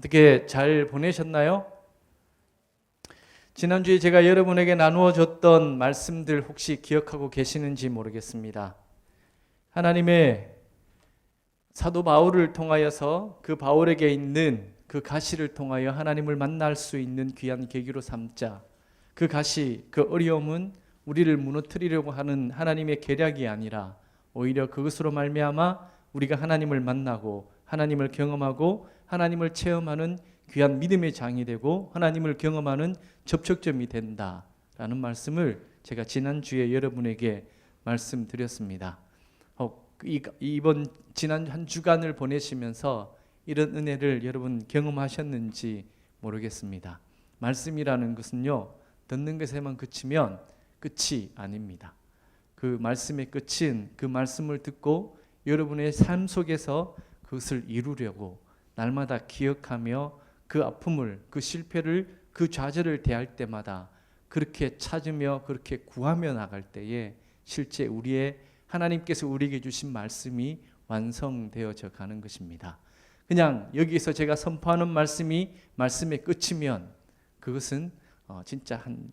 어떻게 잘 보내셨나요? 지난주에 제가 여러분에게 나누어 줬던 말씀들 혹시 기억하고 계시는지 모르겠습니다. 하나님의 사도 바울을 통하여서 그 바울에게 있는 그 가시를 통하여 하나님을 만날 수 있는 귀한 계기로 삼자. 그 가시, 그 어려움은 우리를 무너뜨리려고 하는 하나님의 계략이 아니라 오히려 그것으로 말미암아 우리가 하나님을 만나고 하나님을 경험하고 하나님을 체험하는 귀한 믿음의 장이 되고 하나님을 경험하는 접촉점이 된다라는 말씀을 제가 지난주에 여러분에게 말씀드렸습니다. 이번 지난 한 주간을 보내시면서 이런 은혜를 여러분 경험하셨는지 모르겠습니다. 말씀이라는 것은요, 듣는 것에만 그치면 끝이 아닙니다. 그 말씀의 끝은 그 말씀을 듣고 여러분의 삶 속에서 그것을 이루려고 날마다 기억하며 그 아픔을, 그 실패를, 그 좌절을 대할 때마다 그렇게 찾으며 그렇게 구하며 나갈 때에 실제 우리의 하나님께서 우리에게 주신 말씀이 완성되어져 가는 것입니다. 그냥 여기서 제가 선포하는 말씀이 말씀의 끝이면 그것은 진짜 한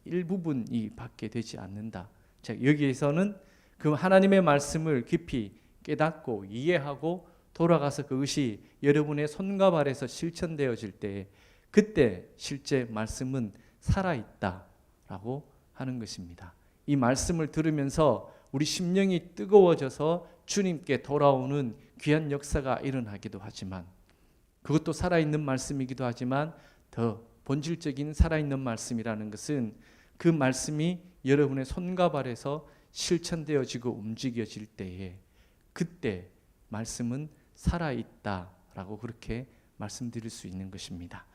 일부분이 밖에 되지 않는다. 여기에서는 그 하나님의 말씀을 깊이 깨닫고 이해하고 돌아가서 그것이 여러분의 손과 발에서 실천되어질 때 그때 실제 말씀은 살아있다라고 하는 것입니다. 이 말씀을 들으면서 우리 심령이 뜨거워져서 주님께 돌아오는 귀한 역사가 일어나기도 하지만 그것도 살아있는 말씀이기도 하지만 더 본질적인 살아있는 말씀이라는 것은 그 말씀이 여러분의 손과 발에서 실천되어지고 움직여질 때에 그때 말씀은 살아있다라고 그렇게 말씀드릴 수 있는 것입니다.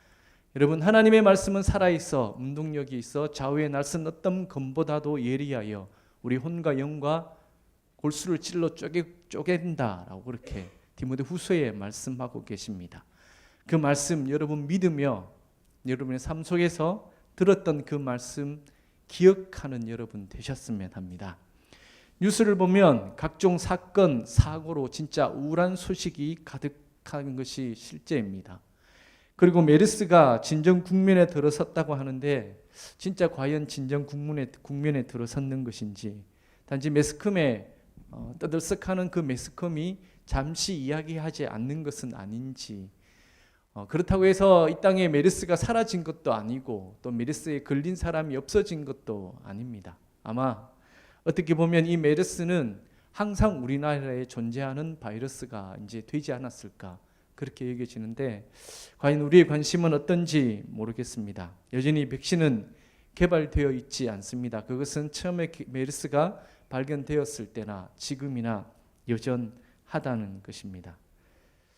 여러분, 하나님의 말씀은 살아있어 운동력이 있어 좌우의 날선 어떤 검보다도 예리하여 우리 혼과 영과 골수를 찔러 쪼갠다라고 그렇게 디모데후서에 말씀하고 계십니다. 그 말씀 여러분 믿으며 여러분의 삶 속에서 들었던 그 말씀 기억하는 여러분 되셨으면 합니다. 뉴스를 보면 각종 사건, 사고로 진짜 우울한 소식이 가득한 것이 실제입니다. 그리고 메르스가 진정 국면에 들어섰다고 하는데 진짜 과연 진정 국면에 들어섰는 것인지 단지 매스컴에 떠들썩하는 그 매스컴이 잠시 이야기하지 않는 것은 아닌지 그렇다고 해서 이 땅에 메르스가 사라진 것도 아니고 또 메르스에 걸린 사람이 없어진 것도 아닙니다. 아마 어떻게 보면 이 메르스는 항상 우리나라에 존재하는 바이러스가 이제 되지 않았을까 그렇게 여겨지는데 과연 우리의 관심은 어떤지 모르겠습니다. 여전히 백신은 개발되어 있지 않습니다. 그것은 처음에 메르스가 발견되었을 때나 지금이나 여전하다는 것입니다.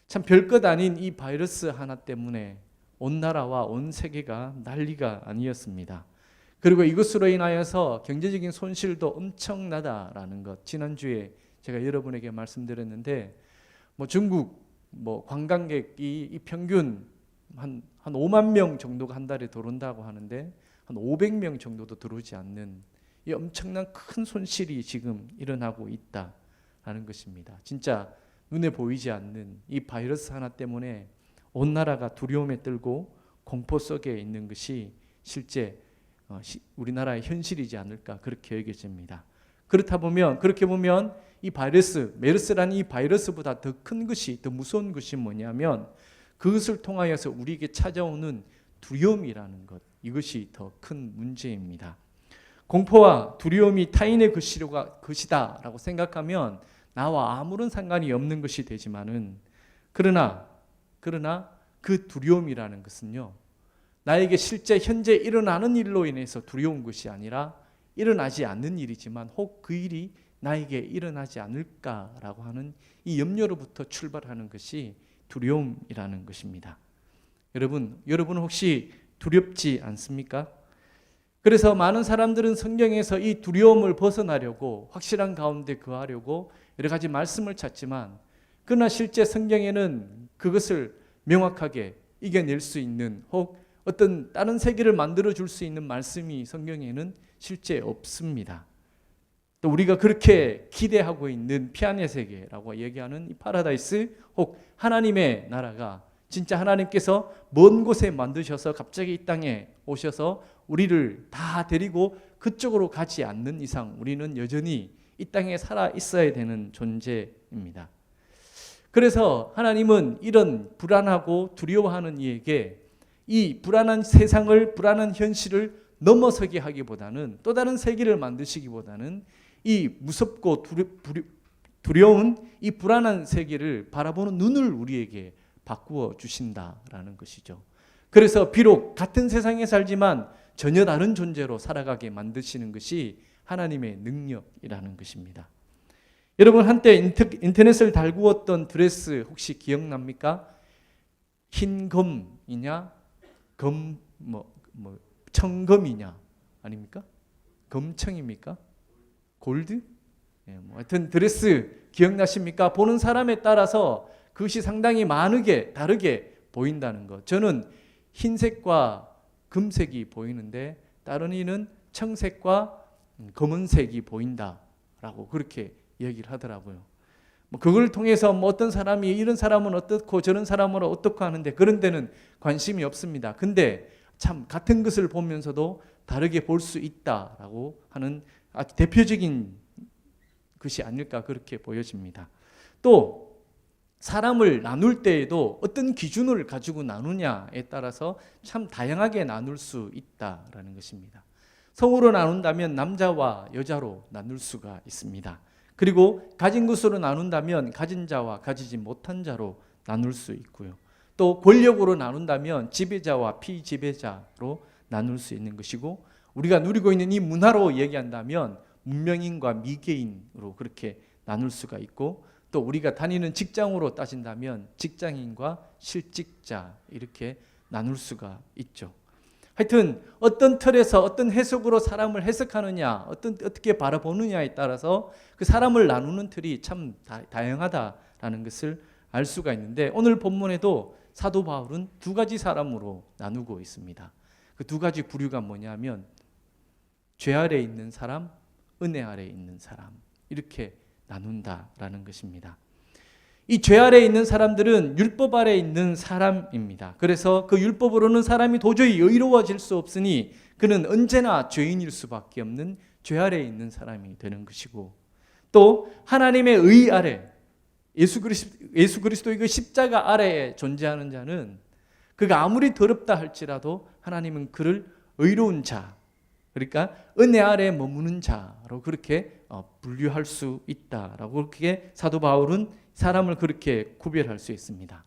참 별것 아닌 이 바이러스 하나 때문에 온 나라와 온 세계가 난리가 아니었습니다. 그리고 이것으로 인하여서 경제적인 손실도 엄청나다라는 것 지난주에 제가 여러분에게 말씀드렸는데 중국 관광객이 이 평균 한 5만 명 정도가 한 달에 들어온다고 하는데 한 500명 정도도 들어오지 않는 이 엄청난 큰 손실이 지금 일어나고 있다라는 것입니다. 진짜 눈에 보이지 않는 이 바이러스 하나 때문에 온 나라가 두려움에 떨고 공포 속에 있는 것이 실제 우리나라의 현실이지 않을까 그렇게 여겨집니다. 그렇게 보면 이 바이러스, 메르스라는 이 바이러스보다 더 큰 것이, 더 무서운 것이 뭐냐면 그것을 통하여서 우리에게 찾아오는 두려움이라는 것, 이것이 더 큰 문제입니다. 공포와 두려움이 타인의 것이다라고 생각하면 나와 아무런 상관이 없는 것이 되지만은 그러나 그 두려움이라는 것은요, 나에게 실제 현재 일어나는 일로 인해서 두려운 것이 아니라 일어나지 않는 일이지만 혹 그 일이 나에게 일어나지 않을까라고 하는 이 염려로부터 출발하는 것이 두려움이라는 것입니다. 여러분 혹시 두렵지 않습니까? 그래서 많은 사람들은 성경에서 이 두려움을 벗어나려고 확실한 가운데 거하려고 여러 가지 말씀을 찾지만 그러나 실제 성경에는 그것을 명확하게 이겨낼 수 있는 혹 어떤 다른 세계를 만들어 줄 수 있는 말씀이 성경에는 실제 없습니다. 또 우리가 그렇게 기대하고 있는 피안의 세계라고 얘기하는 이 파라다이스 혹 하나님의 나라가 진짜 하나님께서 먼 곳에 만드셔서 갑자기 이 땅에 오셔서 우리를 다 데리고 그쪽으로 가지 않는 이상 우리는 여전히 이 땅에 살아 있어야 되는 존재입니다. 그래서 하나님은 이런 불안하고 두려워하는 이에게 이 불안한 세상을, 불안한 현실을 넘어서게 하기보다는, 또 다른 세계를 만드시기보다는 이 무섭고 두려운 이 불안한 세계를 바라보는 눈을 우리에게 바꾸어 주신다라는 것이죠. 그래서 비록 같은 세상에 살지만 전혀 다른 존재로 살아가게 만드시는 것이 하나님의 능력이라는 것입니다. 여러분, 한때 인터넷을 달구었던 드레스 혹시 기억납니까? 흰 검이냐, 청검이냐, 아닙니까? 검청입니까? 골드? 하여튼 드레스 기억나십니까? 보는 사람에 따라서 그것이 상당히 다르게 보인다는 것. 저는 흰색과 금색이 보이는데 다른 이는 청색과 검은색이 보인다라고 그렇게 얘기를 하더라고요. 그걸 통해서 어떤 사람이 이런 사람은 어떻고 저런 사람은 어떻고 하는데 그런 데는 관심이 없습니다. 근데 참 같은 것을 보면서도 다르게 볼 수 있다라고 하는 아주 대표적인 것이 아닐까 그렇게 보여집니다. 또 사람을 나눌 때에도 어떤 기준을 가지고 나누냐에 따라서 참 다양하게 나눌 수 있다라는 것입니다. 성으로 나눈다면 남자와 여자로 나눌 수가 있습니다. 그리고 가진 것으로 나눈다면 가진 자와 가지지 못한 자로 나눌 수 있고요. 또 권력으로 나눈다면 지배자와 피지배자로 나눌 수 있는 것이고, 우리가 누리고 있는 이 문화로 얘기한다면 문명인과 미개인으로 그렇게 나눌 수가 있고, 또 우리가 다니는 직장으로 따진다면 직장인과 실직자 이렇게 나눌 수가 있죠. 하여튼 어떤 틀에서 어떤 해석으로 사람을 해석하느냐, 어떻게 바라보느냐에 따라서 그 사람을 나누는 틀이 참 다양하다라는 것을 알 수가 있는데, 오늘 본문에도 사도 바울은 두 가지 사람으로 나누고 있습니다. 그 두 가지 부류가 뭐냐면 죄 아래 있는 사람, 은혜 아래 있는 사람, 이렇게 나눈다라는 것입니다. 이 죄 아래 있는 사람들은 율법 아래 있는 사람입니다. 그래서 그 율법으로는 사람이 도저히 의로워질 수 없으니 그는 언제나 죄인일 수밖에 없는 죄 아래 있는 사람이 되는 것이고, 또 하나님의 의 아래, 예수 그리스도의 그 십자가 아래에 존재하는 자는 그가 아무리 더럽다 할지라도 하나님은 그를 의로운 자, 그러니까 은혜 아래 머무는 자로 그렇게 분류할 수 있다라고 그렇게 사도 바울은 사람을 그렇게 구별할 수 있습니다.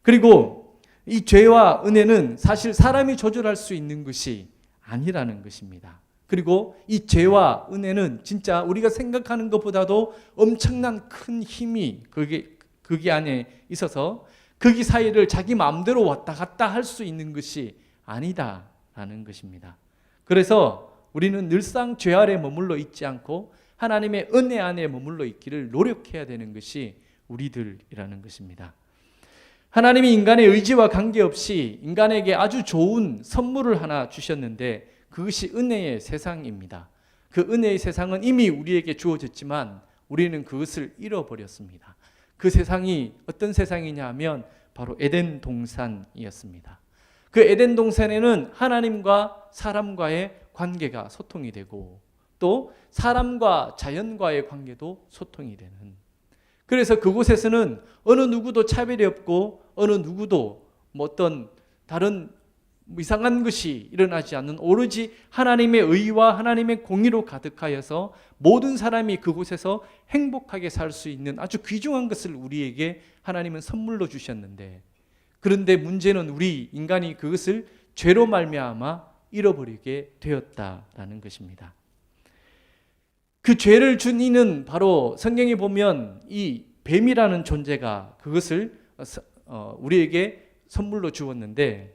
그리고 이 죄와 은혜는 사실 사람이 조절할 수 있는 것이 아니라는 것입니다. 그리고 이 죄와 은혜는 진짜 우리가 생각하는 것보다도 엄청난 큰 힘이 거기 안에 있어서 거기 사이를 자기 마음대로 왔다 갔다 할 수 있는 것이 아니다라는 것입니다. 그래서 우리는 늘상 죄 아래 머물러 있지 않고 하나님의 은혜 안에 머물러 있기를 노력해야 되는 것이 우리들이라는 것입니다. 하나님이 인간의 의지와 관계없이 인간에게 아주 좋은 선물을 하나 주셨는데 그것이 은혜의 세상입니다. 그 은혜의 세상은 이미 우리에게 주어졌지만 우리는 그것을 잃어버렸습니다. 그 세상이 어떤 세상이냐 하면 바로 에덴 동산이었습니다. 그 에덴 동산에는 하나님과 사람과의 관계가 소통이 되고 또 사람과 자연과의 관계도 소통이 되는, 그래서 그곳에서는 어느 누구도 차별이 없고 어느 누구도 어떤 다른 이상한 것이 일어나지 않는 오로지 하나님의 의와 하나님의 공의로 가득하여서 모든 사람이 그곳에서 행복하게 살 수 있는 아주 귀중한 것을 우리에게 하나님은 선물로 주셨는데, 그런데 문제는 우리 인간이 그것을 죄로 말미암아 잃어버리게 되었다라는 것입니다. 그 죄를 준 이는 바로 성경에 보면 이 뱀이라는 존재가 그것을 우리에게 선물로 주었는데,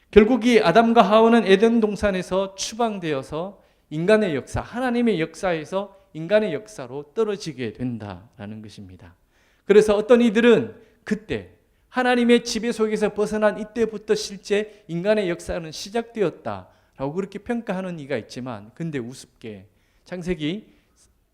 결국 이 아담과 하와는 에덴 동산에서 추방되어서 인간의 역사, 하나님의 역사에서 인간의 역사로 떨어지게 된다라는 것입니다. 그래서 어떤 이들은 그때 하나님의 지배 속에서 벗어난 이때부터 실제 인간의 역사는 시작되었다라고 그렇게 평가하는 이가 있지만, 근데 우습게 창세기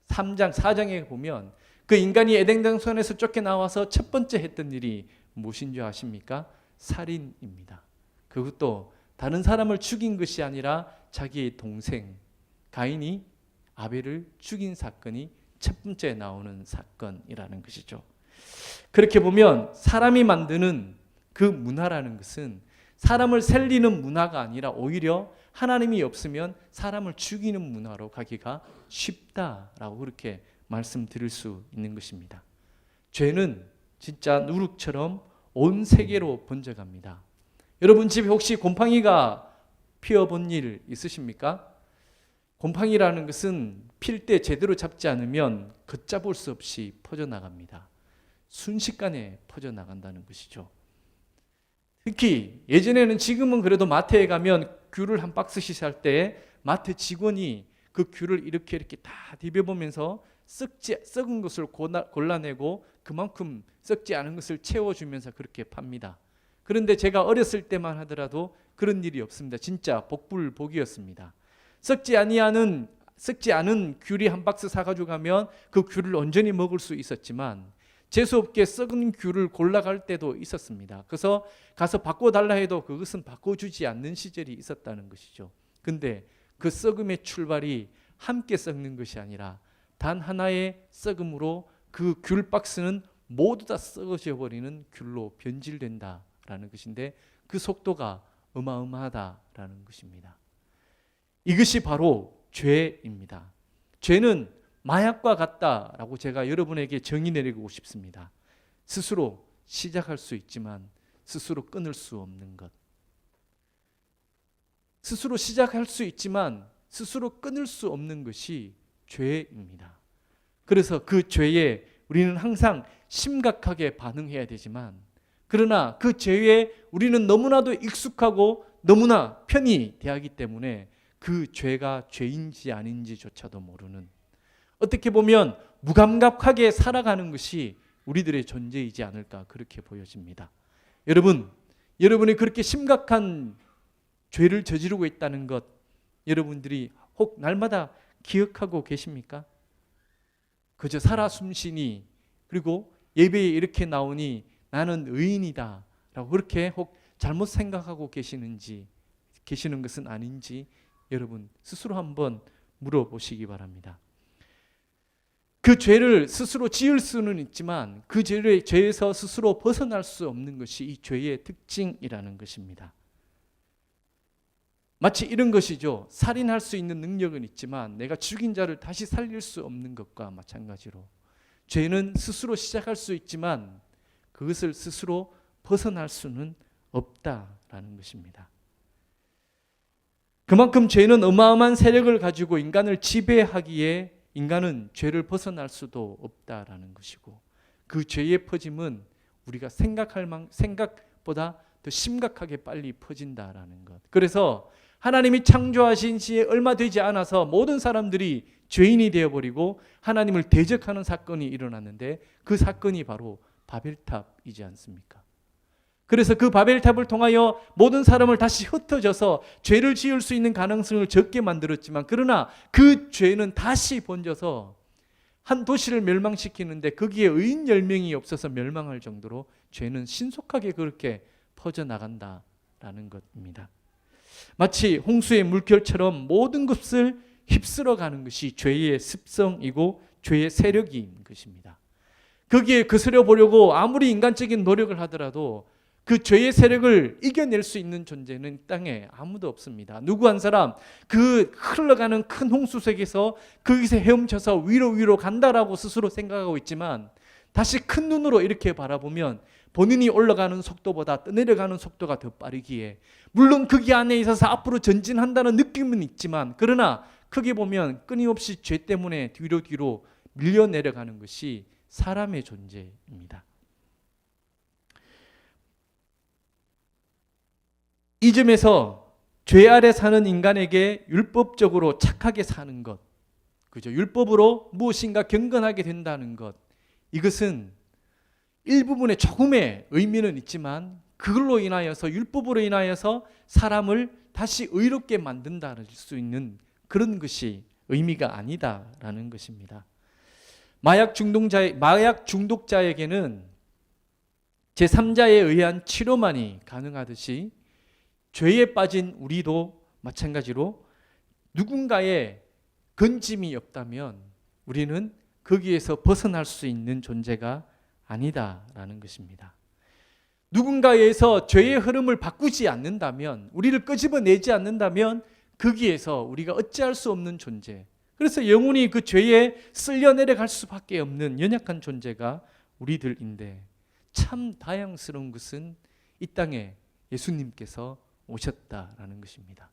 3장 4장에 보면 그 인간이 에덴 동산에서 쫓겨나와서 첫 번째 했던 일이 무엇인 줄 아십니까? 살인입니다. 그것도 다른 사람을 죽인 것이 아니라 자기의 동생 가인이 아벨을 죽인 사건이 첫 번째 나오는 사건이라는 것이죠. 그렇게 보면 사람이 만드는 그 문화라는 것은 사람을 살리는 문화가 아니라 오히려 하나님이 없으면 사람을 죽이는 문화로 가기가 쉽다라고 그렇게 말씀드릴 수 있는 것입니다. 죄는 진짜 누룩처럼 온 세계로 번져갑니다. 여러분 집에 혹시 곰팡이가 피어본 일 있으십니까? 곰팡이라는 것은 필 때 제대로 잡지 않으면 걷잡을 수 없이 퍼져나갑니다. 순식간에 퍼져나간다는 것이죠. 특히 예전에는, 지금은 그래도 마트에 가면 귤을 한 박스씩 살 때 마트 직원이 그 귤을 이렇게 다 디벼보면서 썩은 것을 골라내고 그만큼 썩지 않은 것을 채워주면서 그렇게 팝니다. 그런데 제가 어렸을 때만 하더라도 그런 일이 없습니다. 진짜 복불복이었습니다. 썩지 않은 귤이 한 박스 사가지고 가면 그 귤을 온전히 먹을 수 있었지만 재수없게 썩은 귤을 골라갈 때도 있었습니다. 그래서 가서 바꿔달라 해도 그것은 바꿔주지 않는 시절이 있었다는 것이죠. 근데 그 썩음의 출발이 함께 썩는 것이 아니라 단 하나의 썩음으로 그 귤 박스는 모두 다 썩어져 버리는 귤로 변질된다라는 것인데, 그 속도가 어마어마하다라는 것입니다. 이것이 바로 죄입니다. 죄는 마약과 같다라고 제가 여러분에게 정의 내리고 싶습니다. 스스로 시작할 수 있지만 스스로 끊을 수 없는 것. 스스로 시작할 수 있지만 스스로 끊을 수 없는 것이 죄입니다. 그래서 그 죄에 우리는 항상 심각하게 반응해야 되지만, 그러나 그 죄에 우리는 너무나도 익숙하고 너무나 편히 대하기 때문에 그 죄가 죄인지 아닌지조차도 모르는, 어떻게 보면 무감각하게 살아가는 것이 우리들의 존재이지 않을까 그렇게 보여집니다. 여러분이 그렇게 심각한 죄를 저지르고 있다는 것, 여러분들이 혹 날마다 기억하고 계십니까? 그저 살아 숨쉬니, 그리고 예배에 이렇게 나오니 나는 의인이다 라고 그렇게 혹 잘못 생각하고 계시는 것은 아닌지 여러분 스스로 한번 물어보시기 바랍니다. 그 죄를 스스로 지을 수는 있지만 그 죄에서 스스로 벗어날 수 없는 것이 이 죄의 특징이라는 것입니다. 마치 이런 것이죠. 살인할 수 있는 능력은 있지만 내가 죽인 자를 다시 살릴 수 없는 것과 마찬가지로, 죄는 스스로 시작할 수 있지만 그것을 스스로 벗어날 수는 없다라는 것입니다. 그만큼 죄는 어마어마한 세력을 가지고 인간을 지배하기에 인간은 죄를 벗어날 수도 없다라는 것이고, 그 죄의 퍼짐은 우리가 생각보다 더 심각하게 빨리 퍼진다라는 것. 그래서 하나님이 창조하신 시에 얼마 되지 않아서 모든 사람들이 죄인이 되어버리고 하나님을 대적하는 사건이 일어났는데, 그 사건이 바로 바벨탑이지 않습니까? 그래서 그 바벨탑을 통하여 모든 사람을 다시 흩어져서 죄를 지을 수 있는 가능성을 적게 만들었지만, 그러나 그 죄는 다시 번져서 한 도시를 멸망시키는데 거기에 의인 10명이 없어서 멸망할 정도로 죄는 신속하게 그렇게 퍼져나간다라는 것입니다. 마치 홍수의 물결처럼 모든 것을 휩쓸어가는 것이 죄의 습성이고 죄의 세력인 것입니다. 거기에 거스려 보려고 아무리 인간적인 노력을 하더라도 그 죄의 세력을 이겨낼 수 있는 존재는 땅에 아무도 없습니다. 누구 한 사람 그 흘러가는 큰 홍수 속에서 거기서 헤엄쳐서 위로 간다라고 스스로 생각하고 있지만, 다시 큰 눈으로 이렇게 바라보면 본인이 올라가는 속도보다 떠내려가는 속도가 더 빠르기에, 물론 거기 안에 있어서 앞으로 전진한다는 느낌은 있지만, 그러나 크게 보면 끊임없이 죄 때문에 뒤로 밀려 내려가는 것이 사람의 존재입니다. 이 점에서 죄 아래 사는 인간에게 율법적으로 착하게 사는 것, 그죠? 율법으로 무엇인가 경건하게 된다는 것, 이것은 일부분의 조금의 의미는 있지만 그걸로 인하여서, 율법으로 인하여서 사람을 다시 의롭게 만든다는 수 있는 그런 것이 의미가 아니다라는 것입니다. 마약 중독자에게는 제3자에 의한 치료만이 가능하듯이 죄에 빠진 우리도 마찬가지로 누군가의 건짐이 없다면 우리는 거기에서 벗어날 수 있는 존재가 아니다라는 것입니다. 누군가에서 죄의 흐름을 바꾸지 않는다면, 우리를 끄집어내지 않는다면 거기에서 우리가 어찌할 수 없는 존재, 그래서 영원히 그 죄에 쓸려 내려갈 수밖에 없는 연약한 존재가 우리들인데, 참 다양스러운 것은 이 땅에 예수님께서 오셨다라는 것입니다.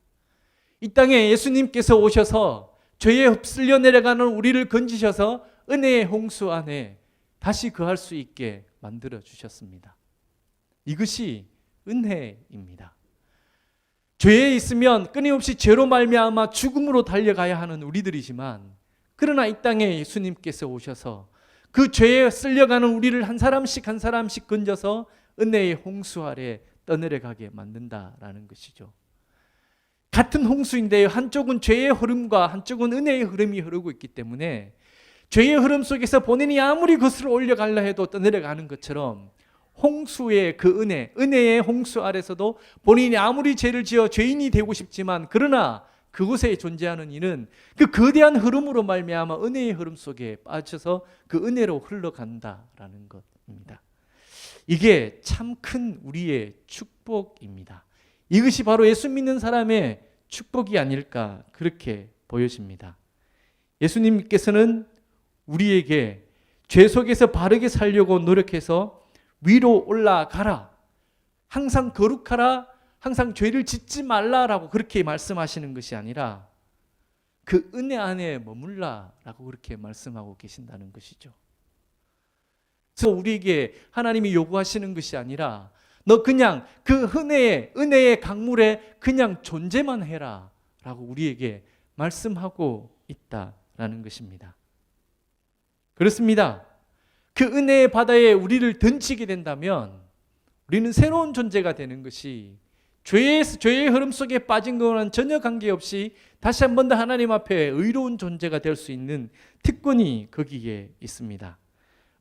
이 땅에 예수님께서 오셔서 죄에 휩쓸려 내려가는 우리를 건지셔서 은혜의 홍수 안에 다시 거할 수 있게 만들어 주셨습니다. 이것이 은혜입니다. 죄에 있으면 끊임없이 죄로 말미암아 죽음으로 달려가야 하는 우리들이지만, 그러나 이 땅에 예수님께서 오셔서 그 죄에 쓸려가는 우리를 한 사람씩 한 사람씩 건져서 은혜의 홍수 아래 떠내려가게 만든다라는 것이죠. 같은 홍수인데요, 한쪽은 죄의 흐름과 한쪽은 은혜의 흐름이 흐르고 있기 때문에 죄의 흐름 속에서 본인이 아무리 거슬러 올려가려 해도 떠내려가는 것처럼, 홍수의 그 은혜의 홍수 아래서도 본인이 아무리 죄를 지어 죄인이 되고 싶지만, 그러나 그곳에 존재하는 이는 그 거대한 흐름으로 말미암아 은혜의 흐름 속에 빠져서 그 은혜로 흘러간다라는 것입니다. 이게 참 큰 우리의 축복입니다. 이것이 바로 예수 믿는 사람의 축복이 아닐까 그렇게 보여집니다. 예수님께서는 우리에게 죄 속에서 바르게 살려고 노력해서 위로 올라가라, 항상 거룩하라, 항상 죄를 짓지 말라라고 그렇게 말씀하시는 것이 아니라 그 은혜 안에 머물라라고 그렇게 말씀하고 계신다는 것이죠. 그래서 우리에게 하나님이 요구하시는 것이 아니라 너 그냥 그 은혜의 강물에 그냥 존재만 해라 라고 우리에게 말씀하고 있다라는 것입니다. 그렇습니다. 그 은혜의 바다에 우리를 던지게 된다면 우리는 새로운 존재가 되는 것이, 죄의 흐름 속에 빠진 것과는 전혀 관계없이 다시 한 번 더 하나님 앞에 의로운 존재가 될 수 있는 특권이 거기에 있습니다.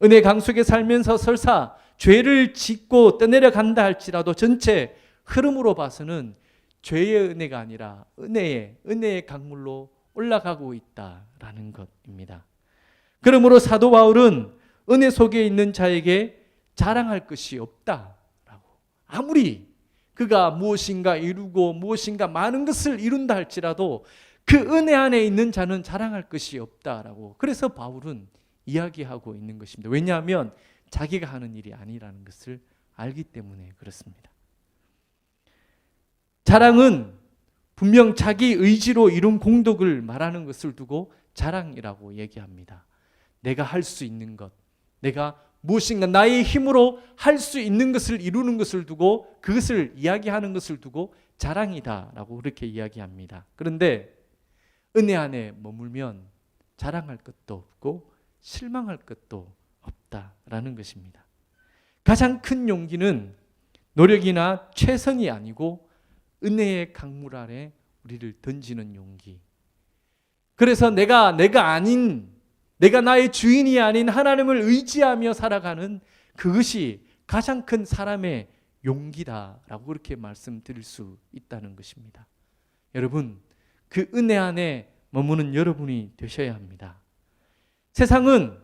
은혜 강 속에 살면서 설사 죄를 짓고 떠내려간다 할지라도 전체 흐름으로 봐서는 죄의 은혜가 아니라 은혜의 강물로 올라가고 있다라는 것입니다. 그러므로 사도 바울은 은혜 속에 있는 자에게 자랑할 것이 없다라고, 아무리 그가 무엇인가 이루고 무엇인가 많은 것을 이룬다 할지라도 그 은혜 안에 있는 자는 자랑할 것이 없다라고, 그래서 바울은 이야기하고 있는 것입니다. 왜냐하면 자기가 하는 일이 아니라는 것을 알기 때문에 그렇습니다. 자랑은 분명 자기 의지로 이룬 공덕을 말하는 것을 두고 자랑이라고 얘기합니다. 내가 할 수 있는 것, 내가 무엇인가 나의 힘으로 할 수 있는 것을 이루는 것을 두고, 그것을 이야기하는 것을 두고 자랑이다라고 그렇게 이야기합니다. 그런데 은혜 안에 머물면 자랑할 것도 없고 실망할 것도 없다라는 것입니다. 가장 큰 용기는 노력이나 최선이 아니고 은혜의 강물 아래 우리를 던지는 용기. 그래서 내가 나의 주인이 아닌 하나님을 의지하며 살아가는 그것이 가장 큰 사람의 용기다라고 그렇게 말씀드릴 수 있다는 것입니다. 여러분, 그 은혜 안에 머무는 여러분이 되셔야 합니다. 세상은,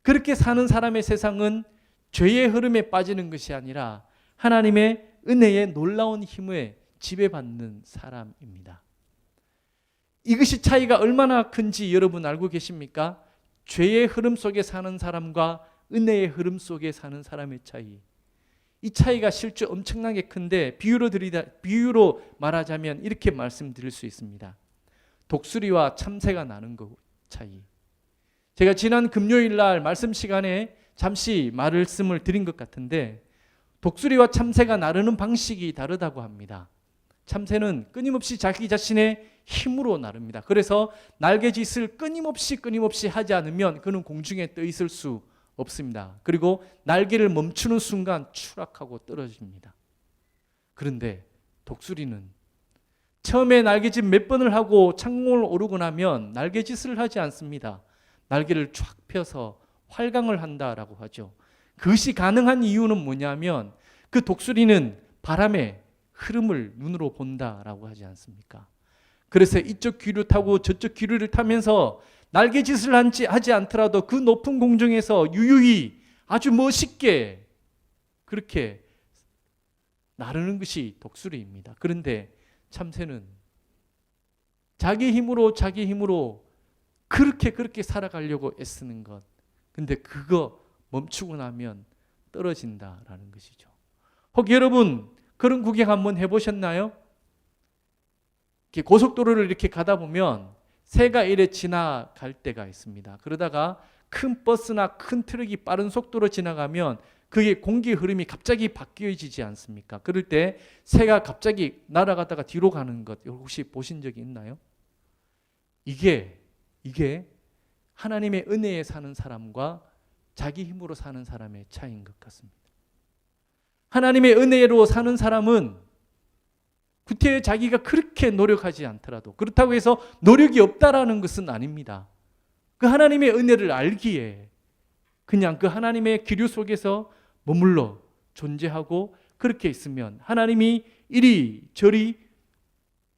그렇게 사는 사람의 세상은 죄의 흐름에 빠지는 것이 아니라 하나님의 은혜의 놀라운 힘에 지배받는 사람입니다. 이것이 차이가 얼마나 큰지 여러분 알고 계십니까? 죄의 흐름 속에 사는 사람과 은혜의 흐름 속에 사는 사람의 차이. 이 차이가 실제 엄청나게 큰데 비유로 말하자면 이렇게 말씀드릴 수 있습니다. 독수리와 참새가 나는 것 차이. 제가 지난 금요일 날 말씀 시간에 잠시 말씀을 드린 것 같은데, 독수리와 참새가 나르는 방식이 다르다고 합니다. 참새는 끊임없이 자기 자신의 힘으로 나릅니다. 그래서 날개짓을 끊임없이 하지 않으면 그는 공중에 떠 있을 수 없습니다. 그리고 날개를 멈추는 순간 추락하고 떨어집니다. 그런데 독수리는 처음에 날개짓 몇 번을 하고 창공을 오르고 나면 날개짓을 하지 않습니다. 날개를 쫙 펴서 활강을 한다라고 하죠. 그것이 가능한 이유는 뭐냐면 그 독수리는 바람의 흐름을 눈으로 본다라고 하지 않습니까? 그래서 이쪽 귀를 타고 저쪽 귀를 타면서 날개짓을 하지 않더라도 그 높은 공중에서 유유히 아주 멋있게 그렇게 나르는 것이 독수리입니다. 그런데 참새는 자기 힘으로 그렇게 살아가려고 애쓰는 것. 근데 그거 멈추고 나면 떨어진다라는 것이죠. 혹 여러분 그런 구경 한번 해보셨나요? 이렇게 고속도로를 이렇게 가다 보면 새가 이래 지나갈 때가 있습니다. 그러다가 큰 버스나 큰 트럭이 빠른 속도로 지나가면 그게 공기 흐름이 갑자기 바뀌어지지 않습니까? 그럴 때 새가 갑자기 날아가다가 뒤로 가는 것 혹시 보신 적이 있나요? 이게 하나님의 은혜에 사는 사람과 자기 힘으로 사는 사람의 차이인 것 같습니다. 하나님의 은혜로 사는 사람은 구태여 자기가 그렇게 노력하지 않더라도 그렇다고 해서 노력이 없다라는 것은 아닙니다. 그 하나님의 은혜를 알기에 그냥 그 하나님의 기류 속에서 머물러 존재하고 그렇게 있으면 하나님이 이리저리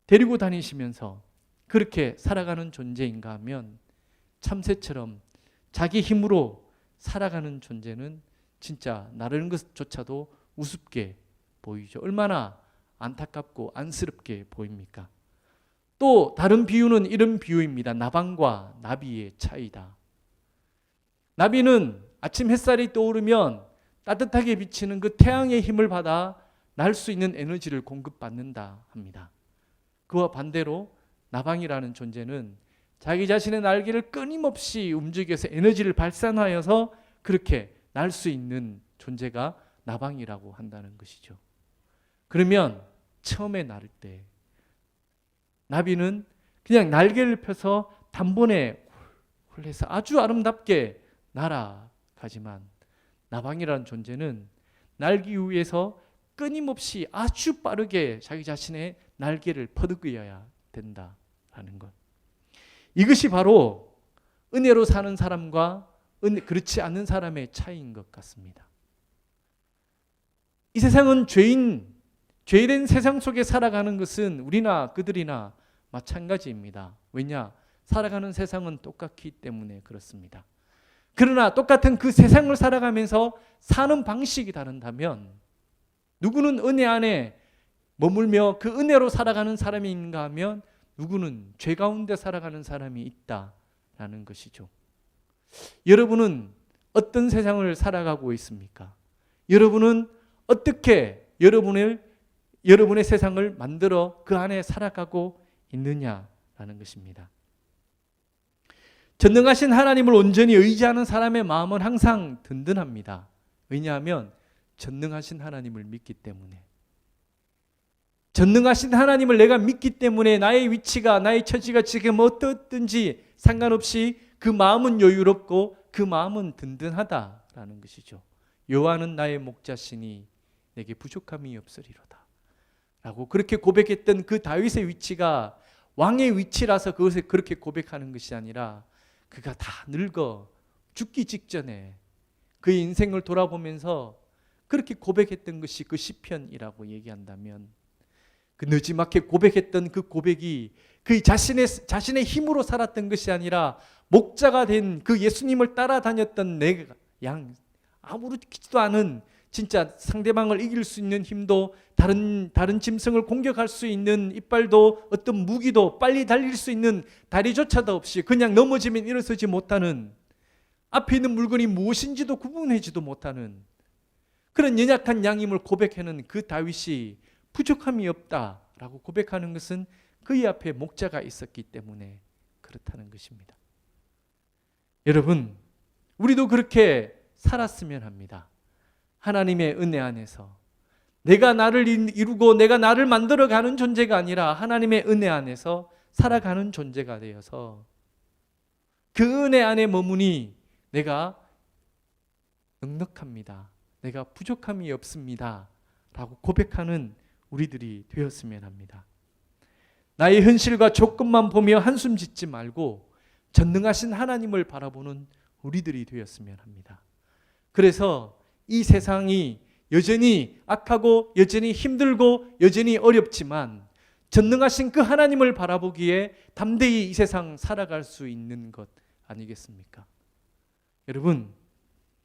데리고 다니시면서 그렇게 살아가는 존재인가 하면 참새처럼 자기 힘으로 살아가는 존재는 진짜 나르는 것조차도 우습게 보이죠. 얼마나 안타깝고 안쓰럽게 보입니까? 또 다른 비유는 이런 비유입니다. 나방과 나비의 차이다. 나비는 아침 햇살이 떠오르면 따뜻하게 비치는 그 태양의 힘을 받아 날 수 있는 에너지를 공급받는다 합니다. 그와 반대로 나방이라는 존재는 자기 자신의 날개를 끊임없이 움직여서 에너지를 발산하여서 그렇게 날 수 있는 존재가 나방이라고 한다는 것이죠. 그러면 처음에 나를 때 나비는 그냥 날개를 펴서 단번에 훌해서 아주 아름답게 날아가지만 나방이라는 존재는 날기 위해서 끊임없이 아주 빠르게 자기 자신의 날개를 퍼득어야 된다라는 것. 이것이 바로 은혜로 사는 사람과 그렇지 않는 사람의 차이인 것 같습니다. 이 세상은 죄된 세상 속에 살아가는 것은 우리나 그들이나 마찬가지입니다. 왜냐? 살아가는 세상은 똑같기 때문에 그렇습니다. 그러나 똑같은 그 세상을 살아가면서 사는 방식이 다른다면 누구는 은혜 안에 머물며 그 은혜로 살아가는 사람이 있는가 하면 누구는 죄 가운데 살아가는 사람이 있다라는 것이죠. 여러분은 어떤 세상을 살아가고 있습니까? 여러분은 어떻게 여러분의 세상을 만들어 그 안에 살아가고 있느냐라는 것입니다. 전능하신 하나님을 온전히 의지하는 사람의 마음은 항상 든든합니다. 왜냐하면 전능하신 하나님을 믿기 때문에. 전능하신 하나님을 내가 믿기 때문에 나의 위치가 나의 처지가 지금 어떻든지 상관없이 그 마음은 여유롭고 그 마음은 든든하다라는 것이죠. 여호와는 나의 목자시니 내게 부족함이 없으리로다 라고 그렇게 고백했던 그 다윗의 위치가 왕의 위치라서 그것을 그렇게 고백하는 것이 아니라 그가 다 늙어 죽기 직전에 그의 인생을 돌아보면서 그렇게 고백했던 것이 그 시편이라고 얘기한다면 그 느지막히 고백했던 그 고백이 그 자신의 힘으로 살았던 것이 아니라 목자가 된 그 예수님을 따라다녔던 내 양 아무렇지도 않은 진짜 상대방을 이길 수 있는 힘도 다른 짐승을 공격할 수 있는 이빨도 어떤 무기도 빨리 달릴 수 있는 다리조차도 없이 그냥 넘어지면 일어서지 못하는 앞에 있는 물건이 무엇인지도 구분하지도 못하는 그런 연약한 양임을 고백하는 그 다윗이 부족함이 없다라고 고백하는 것은 그의 앞에 목자가 있었기 때문에 그렇다는 것입니다. 여러분, 우리도 그렇게 살았으면 합니다. 하나님의 은혜 안에서 내가 나를 이루고 내가 나를 만들어가는 존재가 아니라 하나님의 은혜 안에서 살아가는 존재가 되어서 그 은혜 안에 머무니 내가 넉넉합니다. 내가 부족함이 없습니다. 라고 고백하는 우리들이 되었으면 합니다. 나의 현실과 조건만 보며 한숨 짓지 말고 전능하신 하나님을 바라보는 우리들이 되었으면 합니다. 그래서 이 세상이 여전히 악하고 여전히 힘들고 여전히 어렵지만 전능하신 그 하나님을 바라보기에 담대히 이 세상 살아갈 수 있는 것 아니겠습니까? 여러분,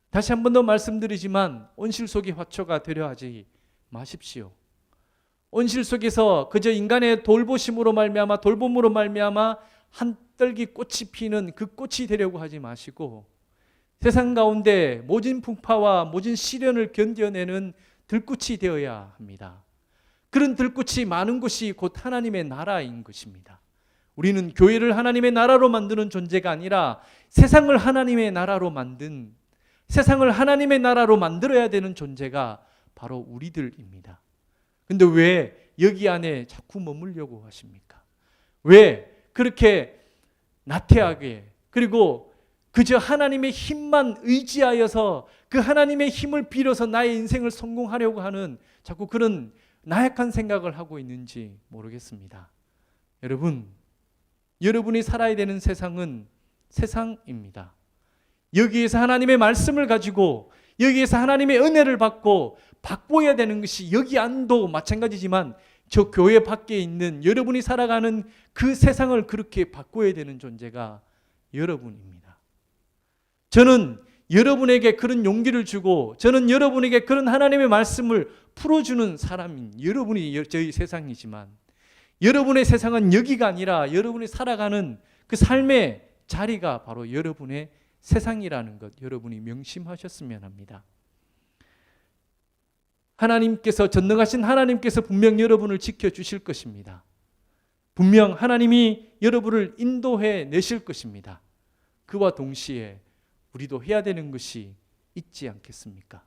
다시 한 번 더 말씀드리지만 온실 속의 화초가 되려 하지 마십시오. 온실 속에서 그저 인간의 돌보심으로 말미암아 돌봄으로 말미암아 한떨기 꽃이 피는 그 꽃이 되려고 하지 마시고 세상 가운데 모진 풍파와 모진 시련을 견뎌내는 들꽃이 되어야 합니다. 그런 들꽃이 많은 곳이 곧 하나님의 나라인 것입니다. 우리는 교회를 하나님의 나라로 만드는 존재가 아니라 세상을 하나님의 나라로 만든, 세상을 하나님의 나라로 만들어야 되는 존재가 바로 우리들입니다. 근데 왜 여기 안에 자꾸 머물려고 하십니까? 왜 그렇게 나태하게, 그리고 그저 하나님의 힘만 의지하여서 그 하나님의 힘을 빌어서 나의 인생을 성공하려고 하는 자꾸 그런 나약한 생각을 하고 있는지 모르겠습니다. 여러분, 여러분이 살아야 되는 세상은 세상입니다. 여기에서 하나님의 말씀을 가지고 여기에서 하나님의 은혜를 받고 바꿔야 되는 것이 여기 안도 마찬가지지만 저 교회 밖에 있는 여러분이 살아가는 그 세상을 그렇게 바꿔야 되는 존재가 여러분입니다. 저는 여러분에게 그런 용기를 주고 저는 여러분에게 그런 하나님의 말씀을 풀어주는 사람인 여러분이 저희 세상이지만 여러분의 세상은 여기가 아니라 여러분이 살아가는 그 삶의 자리가 바로 여러분의 세상이라는 것 여러분이 명심하셨으면 합니다. 하나님께서 전능하신 하나님께서 분명 여러분을 지켜주실 것입니다. 분명 하나님이 여러분을 인도해 내실 것입니다. 그와 동시에 우리도 해야 되는 것이 있지 않겠습니까?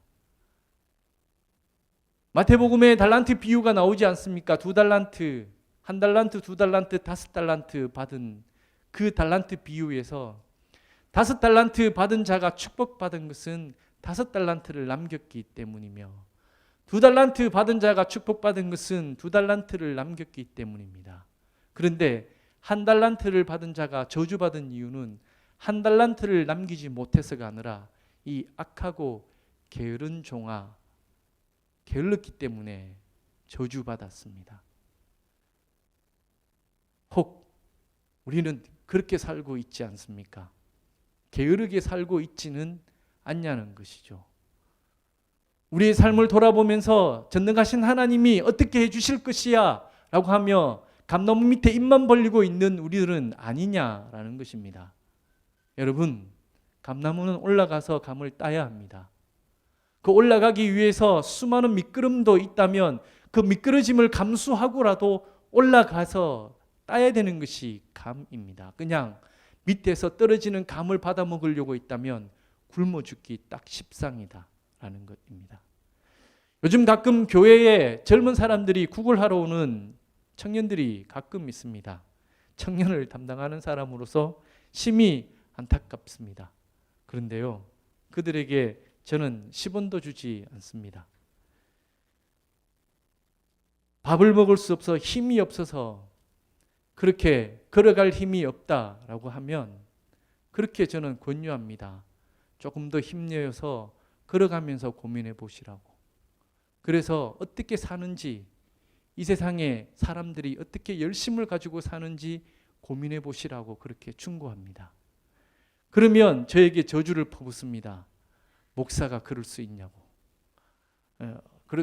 마태복음에 달란트 비유가 나오지 않습니까? 2달란트, 1달란트, 2달란트, 5달란트 받은 그 달란트 비유에서 5달란트 받은 자가 축복받은 것은 5달란트를 남겼기 때문이며 2달란트 받은 자가 축복받은 것은 2달란트를 남겼기 때문입니다. 그런데 1달란트를 받은 자가 저주받은 이유는 1달란트를 남기지 못해서가 아니라 이 악하고 게으른 종아 게을렀기 때문에 저주받았습니다. 혹 우리는 그렇게 살고 있지 않습니까? 게으르게 살고 있지는 않냐는 것이죠. 우리의 삶을 돌아보면서 전능하신 하나님이 어떻게 해주실 것이야 라고 하며 감나무 밑에 입만 벌리고 있는 우리들은 아니냐라는 것입니다. 여러분, 감나무는 올라가서 감을 따야 합니다. 그 올라가기 위해서 수많은 미끄럼도 있다면 그 미끄러짐을 감수하고라도 올라가서 따야 되는 것이 감입니다. 그냥 밑에서 떨어지는 감을 받아 먹으려고 있다면 굶어 죽기 딱 십상이다 라는 것입니다. 요즘 가끔 교회에 젊은 사람들이 구걸하러 오는 청년들이 가끔 있습니다. 청년을 담당하는 사람으로서 심히 안타깝습니다. 그런데요, 그들에게 저는 10원도 주지 않습니다. 밥을 먹을 수 없어 힘이 없어서 그렇게 걸어갈 힘이 없다라고 하면 그렇게 저는 권유합니다. 조금 더 힘내어서 걸어가면서 고민해 보시라고. 그래서 어떻게 사는지, 이 세상에 사람들이 어떻게 열심을 가지고 사는지 고민해 보시라고 그렇게 충고합니다. 그러면 저에게 저주를 퍼붓습니다. 목사가 그럴 수 있냐고.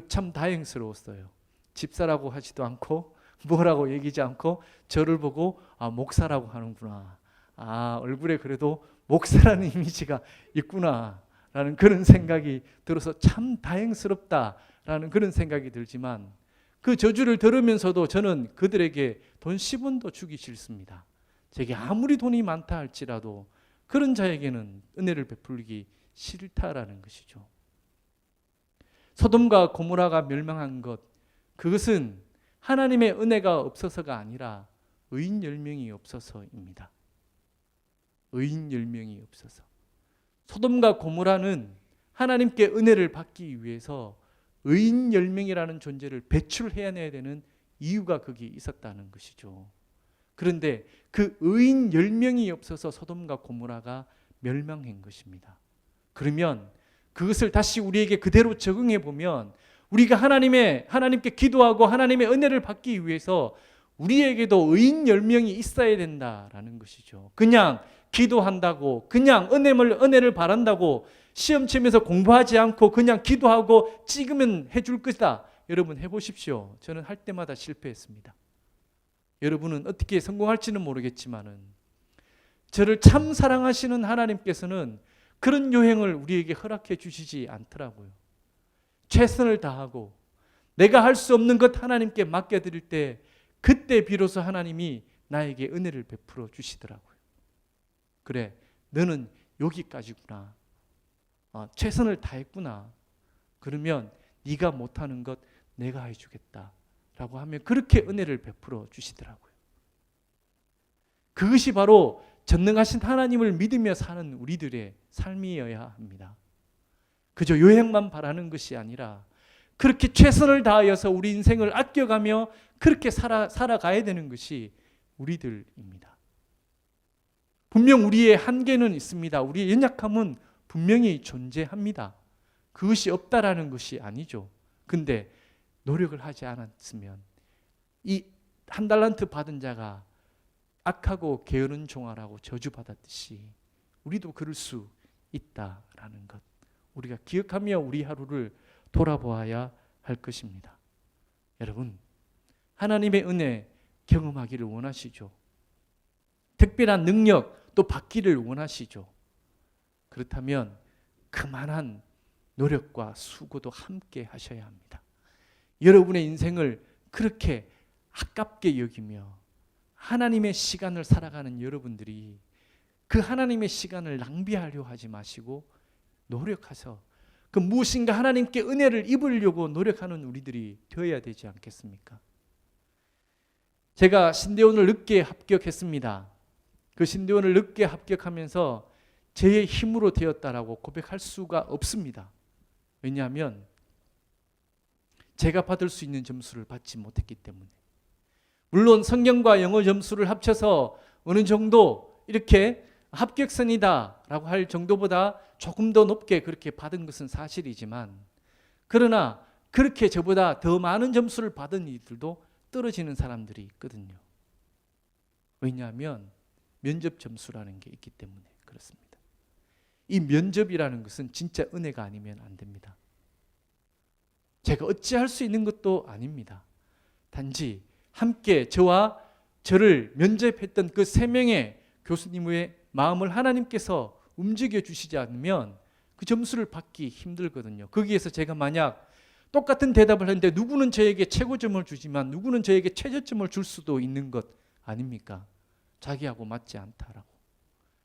참 다행스러웠어요. 집사라고 하지도 않고 뭐라고 얘기하지 않고 저를 보고 목사라고 하는구나. 얼굴에 그래도 목사라는 이미지가 있구나 라는 그런 생각이 들어서 참 다행스럽다라는 그런 생각이 들지만 그 저주를 들으면서도 저는 그들에게 돈 10원도 주기 싫습니다. 제게 아무리 돈이 많다 할지라도 그런 자에게는 은혜를 베풀기 싫다라는 것이죠. 소돔과 고모라가 멸망한 것, 그것은 하나님의 은혜가 없어서가 아니라 의인 10명이 없어서입니다. 의인 10명이 없어서. 소돔과 고모라는 하나님께 은혜를 받기 위해서 의인 10명이라는 존재를 배출해내야 되는 이유가 거기 있었다는 것이죠. 그런데 그 의인 10명이 없어서 소돔과 고모라가 멸망한 것입니다. 그러면 그것을 다시 우리에게 그대로 적응해 보면 우리가 하나님께 기도하고 하나님의 은혜를 받기 위해서 우리에게도 의인 10명이 있어야 된다라는 것이죠. 그냥 기도한다고, 그냥 은혜를 바란다고 시험 치면서 공부하지 않고 그냥 기도하고 찍으면 해줄 것이다. 여러분 해보십시오. 저는 할 때마다 실패했습니다. 여러분은 어떻게 성공할지는 모르겠지만은 저를 참 사랑하시는 하나님께서는 그런 여행을 우리에게 허락해 주시지 않더라고요. 최선을 다하고 내가 할 수 없는 것 하나님께 맡겨드릴 때 그때 비로소 하나님이 나에게 은혜를 베풀어 주시더라고요. 그래, 너는 여기까지구나. 최선을 다했구나. 그러면 네가 못하는 것 내가 해주겠다. 라고 하면 그렇게 은혜를 베풀어 주시더라고요. 그것이 바로 전능하신 하나님을 믿으며 사는 우리들의 삶이어야 합니다. 그저 여행만 바라는 것이 아니라 그렇게 최선을 다하여서 우리 인생을 아껴가며 그렇게 살아가야 되는 것이 우리들입니다. 분명 우리의 한계는 있습니다. 우리의 연약함은 분명히 존재합니다. 그것이 없다라는 것이 아니죠. 근데 노력을 하지 않았으면 이 한 달란트 받은 자가 악하고 게으른 종아라고 저주받았듯이 우리도 그럴 수 있다라는 것, 우리가 기억하며 우리 하루를 돌아보아야 할 것입니다. 여러분, 하나님의 은혜 경험하기를 원하시죠? 특별한 능력 또 받기를 원하시죠? 그렇다면 그만한 노력과 수고도 함께 하셔야 합니다. 여러분의 인생을 그렇게 아깝게 여기며 하나님의 시간을 살아가는 여러분들이 그 하나님의 시간을 낭비하려 하지 마시고 노력하셔서 그 무엇인가 하나님께 은혜를 입으려고 노력하는 우리들이 되어야 되지 않겠습니까? 제가 신대원을 늦게 합격했습니다. 그 신대원을 늦게 합격하면서 제 힘으로 되었다라고 고백할 수가 없습니다. 왜냐하면 제가 받을 수 있는 점수를 받지 못했기 때문에. 물론 성경과 영어 점수를 합쳐서 어느 정도 이렇게 합격선이다라고 할 정도보다 조금 더 높게 그렇게 받은 것은 사실이지만, 그러나 그렇게 저보다 더 많은 점수를 받은 이들도 떨어지는 사람들이 있거든요. 왜냐하면 면접 점수라는 게 있기 때문에 그렇습니다. 이 면접이라는 것은 진짜 은혜가 아니면 안 됩니다. 제가 어찌할 수 있는 것도 아닙니다. 단지 함께 저를 면접했던 그 3명의 교수님의 마음을 하나님께서 움직여 주시지 않으면 그 점수를 받기 힘들거든요. 거기에서 제가 만약 똑같은 대답을 했는데 누구는 저에게 최고점을 주지만 누구는 저에게 최저점을 줄 수도 있는 것 아닙니까? 자기하고 맞지 않다라고.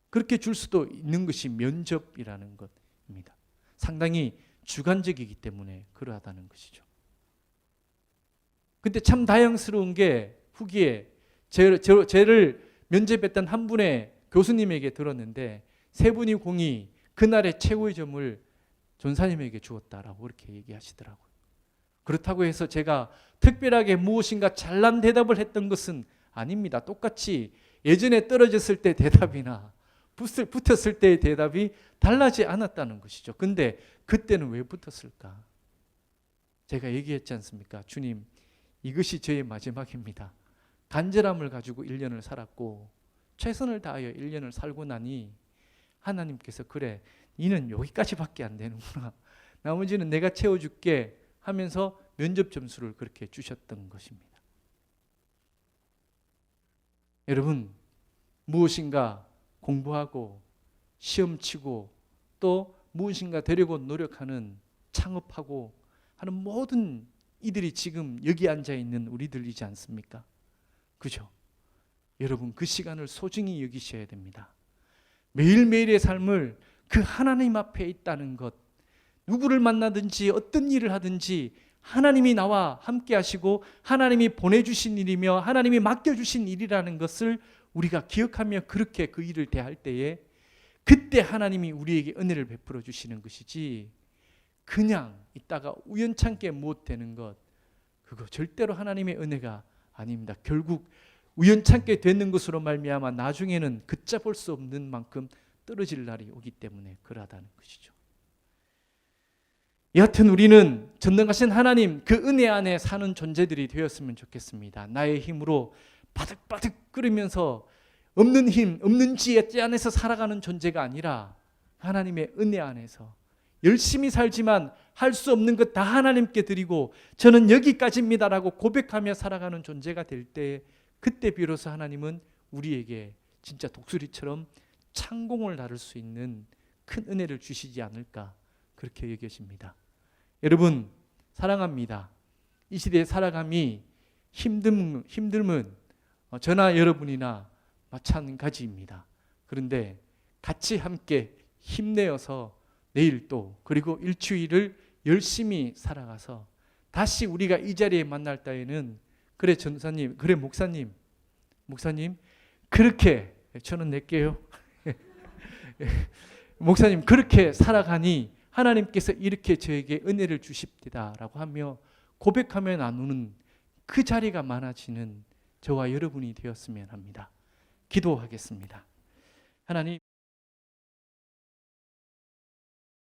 그렇게 줄 수도 있는 것이 면접이라는 것입니다. 상당히 주관적이기 때문에 그러하다는 것이죠. 근데 참 다행스러운 게 후기에 저를 면접했던 한 분의 교수님에게 들었는데 3분이 공이 그날의 최고의 점을 전사님에게 주었다라고 그렇게 얘기하시더라고요. 그렇다고 해서 제가 특별하게 무엇인가 잘난 대답을 했던 것은 아닙니다. 똑같이 예전에 떨어졌을 때 대답이나 붙었을 때의 대답이 달라지 않았다는 것이죠. 근데 그때는 왜 붙었을까? 제가 얘기했지 않습니까? 주님, 이것이 저의 마지막입니다. 간절함을 가지고 1년을 살았고 최선을 다하여 1년을 살고 나니 하나님께서 그래, 너는 여기까지밖에 안 되는구나. 나머지는 내가 채워줄게 하면서 면접 점수를 그렇게 주셨던 것입니다. 여러분, 무엇인가 공부하고 시험 치고 또 무엇인가 되려고 노력하는, 창업하고 하는 모든 이들이 지금 여기 앉아 있는 우리들이지 않습니까? 그죠? 여러분, 그 시간을 소중히 여기셔야 됩니다. 매일매일의 삶을 그 하나님 앞에 있다는 것, 누구를 만나든지 어떤 일을 하든지 하나님이 나와 함께 하시고 하나님이 보내주신 일이며 하나님이 맡겨주신 일이라는 것을 우리가 기억하며 그렇게 그 일을 대할 때에 그때 하나님이 우리에게 은혜를 베풀어 주시는 것이지, 그냥 있다가 우연찮게 못 되는 것, 그거 절대로 하나님의 은혜가 아닙니다. 결국 우연찮게 되는 것으로 말미암아 나중에는 걷잡을 수 없는 만큼 떨어질 날이 오기 때문에 그러하다는 것이죠. 여하튼 우리는 전능하신 하나님 그 은혜 안에 사는 존재들이 되었으면 좋겠습니다. 나의 힘으로 바득바득 끓으면서 없는 힘, 없는 지혜 안에서 살아가는 존재가 아니라 하나님의 은혜 안에서 열심히 살지만 할 수 없는 것 다 하나님께 드리고 저는 여기까지입니다라고 고백하며 살아가는 존재가 될 때, 그때 비로소 하나님은 우리에게 진짜 독수리처럼 창공을 다룰 수 있는 큰 은혜를 주시지 않을까, 그렇게 여겨집니다. 여러분 사랑합니다. 이 시대에 살아감이 힘듦은 저나 여러분이나 마찬가지입니다. 그런데 같이 함께 힘내어서 내일 또 그리고 일주일을 열심히 살아가서 다시 우리가 이 자리에 만날 때에는 그래 전사님, 그래 목사님 그렇게 저는 낼게요. 목사님 그렇게 살아가니 하나님께서 이렇게 저에게 은혜를 주십니다라고 하며 고백하며 나누는 그 자리가 많아지는 저와 여러분이 되었으면 합니다. 기도하겠습니다. 하나님,